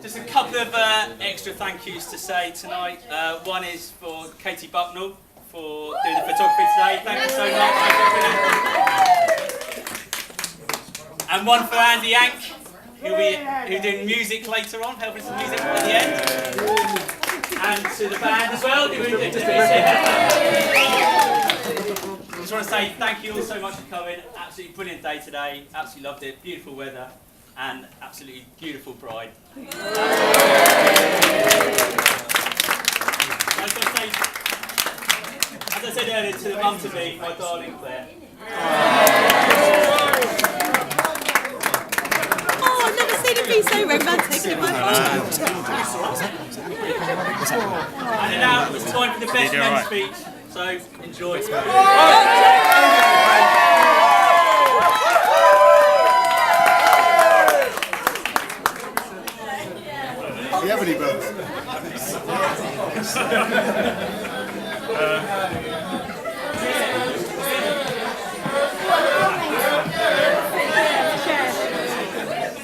Just a couple of extra thank yous to say tonight. One is for Katie Bucknell for doing the photography today. Thank you so much. And one for Andy Yank, who's doing music later on, helping some music at the end. And to the band as well, who are just I just want to say thank you all so much for coming. Absolutely brilliant day today. Absolutely loved it. Beautiful weather and absolutely beautiful bride. I just want to say, as I said earlier, to the mum to be, my darling Claire. Oh, I've never seen it be so romantic in my life. And now it's time for the best men's speech. So enjoy. The Ebony Brothers.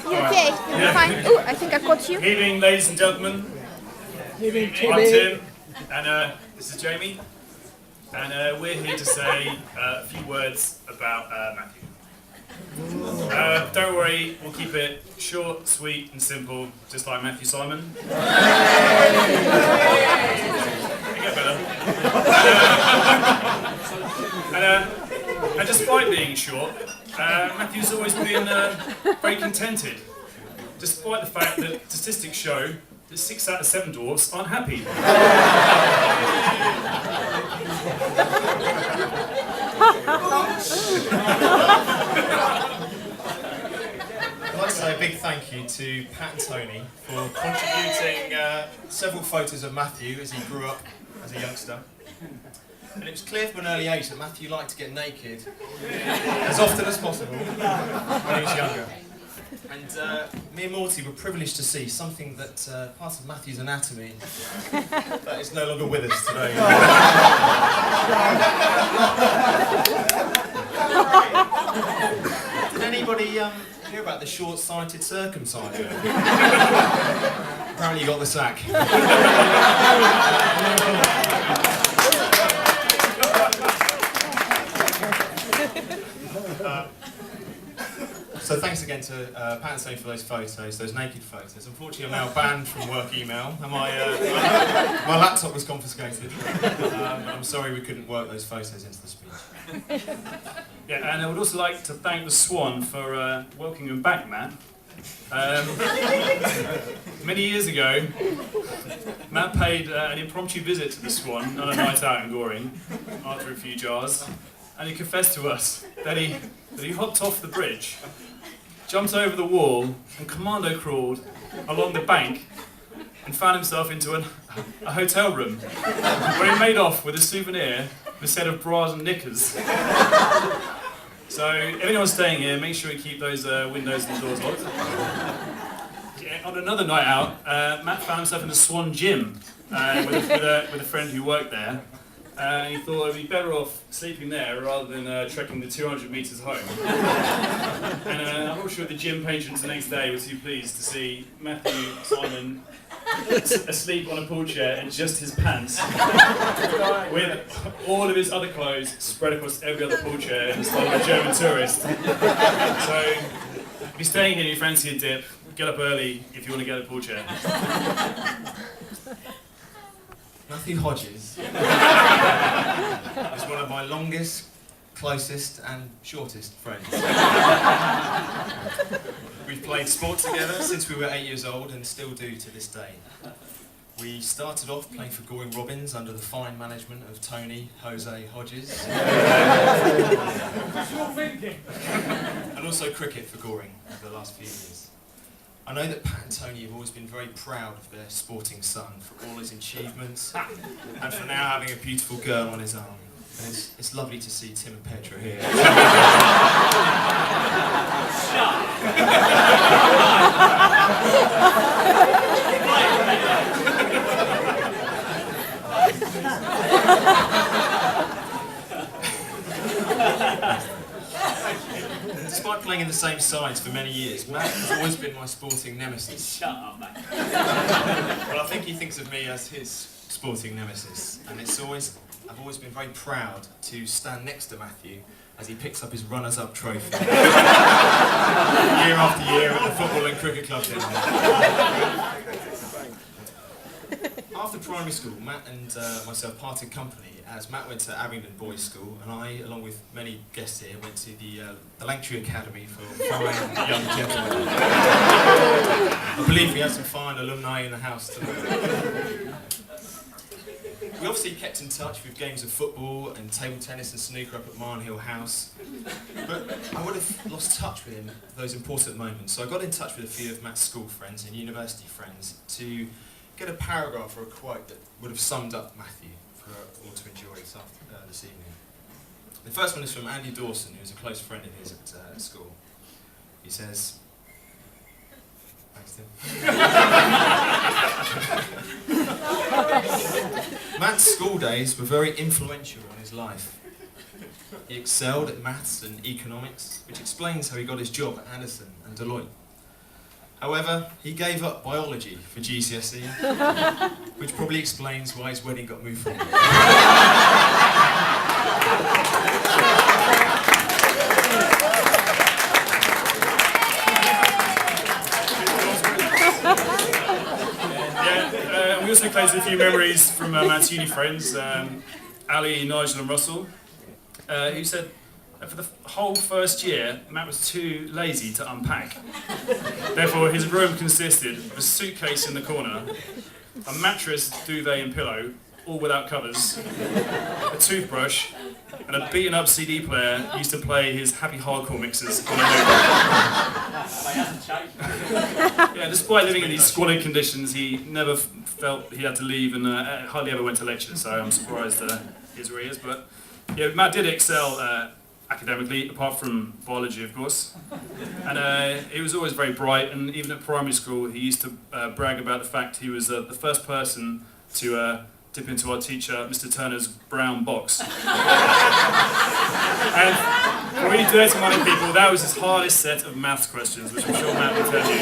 You okay? You're fine. Ooh, I think I caught you. Evening, ladies and gentlemen. Evening, I'm Tim, and this is Jamie, and we're here to say a few words about Matthew. Don't worry, we'll keep it short, sweet, and simple, just like Matthew Simon. They get better. And despite being short, Matthew's always been very contented, despite the fact that statistics show that 6 out of 7 dwarfs aren't happy. I'd like to say a big thank you to Pat and Tony for contributing several photos of Matthew as he grew up as a youngster. And it was clear from an early age that Matthew liked to get naked as often as possible when he was younger. And me and Morty were privileged to see something that part of Matthew's anatomy that is no longer with us today. Did anybody hear about the short-sighted circumciser? Apparently you got the sack. So thanks again to Pat and Tony for those photos, those naked photos. Unfortunately, I'm now banned from work email, and my laptop was confiscated. I'm sorry we couldn't work those photos into the speech. Yeah, and I would also like to thank the Swan for welcoming him back, Matt. Many years ago, Matt paid an impromptu visit to the Swan on a night out in Goring after a few jars, and he confessed to us that he hopped off the bridge, jumped over the wall, and commando crawled along the bank and found himself into a hotel room where he made off with a souvenir, a set of bras and knickers. So, if anyone's staying here, make sure you keep those windows and doors locked. Yeah, on another night out, Matt found himself in the Swan gym with a friend who worked there. He thought it'd be better off sleeping there rather than trekking the 200 metres home. And I'm not sure the gym patrons the next day were too pleased to see Matthew Simon asleep on a pool chair in just his pants, with all of his other clothes spread across every other pool chair in the style of a German tourist. So, if you're staying here and you fancy a dip, get up early if you want to get a pool chair. Matthew Hodges is one of my longest, closest and shortest friends. We've played sport together since we were 8 years old and still do to this day. We started off playing for Goring Robins under the fine management of Tony Jose Hodges. And also cricket for Goring over the last few years. I know that Pat and Tony have always been very proud of their sporting son for all his achievements and for now having a beautiful girl on his arm. And it's lovely to see Tim and Petra here. Despite playing in the same sides for many years, Matt has always been my sporting nemesis. Shut up, mate. Well, I think he thinks of me as his sporting nemesis, and I've always been very proud to stand next to Matthew as he picks up his runners-up trophy year after year at the football and cricket club down here. After primary school, Matt and myself parted company as Matt went to Abingdon Boys School, and I, along with many guests here, went to the Langtry Academy for fine young gentlemen. I believe we have some fine alumni in the house tonight. We obviously kept in touch with games of football and table tennis and snooker up at Marnhill House, but I would have lost touch with him at those important moments. So I got in touch with a few of Matt's school friends and university friends to get a paragraph or a quote that would have summed up Matthew for all to enjoy this evening. The first one is from Andy Dawson, who's a close friend of his at school. He says, thanks Tim. Matt's school days were very influential on his life. He excelled at maths and economics, which explains how he got his job at Anderson and Deloitte. However, he gave up biology for GCSE, which probably explains why his wedding got moved forward. We also collected a few memories from Matt's uni friends, Ali, Nigel and Russell, who said for the whole first year, Matt was too lazy to unpack. Therefore, his room consisted of a suitcase in the corner, a mattress, duvet and pillow, all without covers, a toothbrush, and a beaten-up CD player he used to play his happy hardcore mixes on a loop. Yeah, despite living in these squalid conditions, he never felt he had to leave and hardly ever went to lectures, so I'm surprised he's where he is. But yeah, Matt did excel academically, apart from biology, of course. And he was always very bright, and even at primary school, he used to brag about the fact he was the first person to dip into our teacher, Mr. Turner's brown box. And for really dirty-minded people, that was his hardest set of maths questions, which I'm sure Matt will tell you.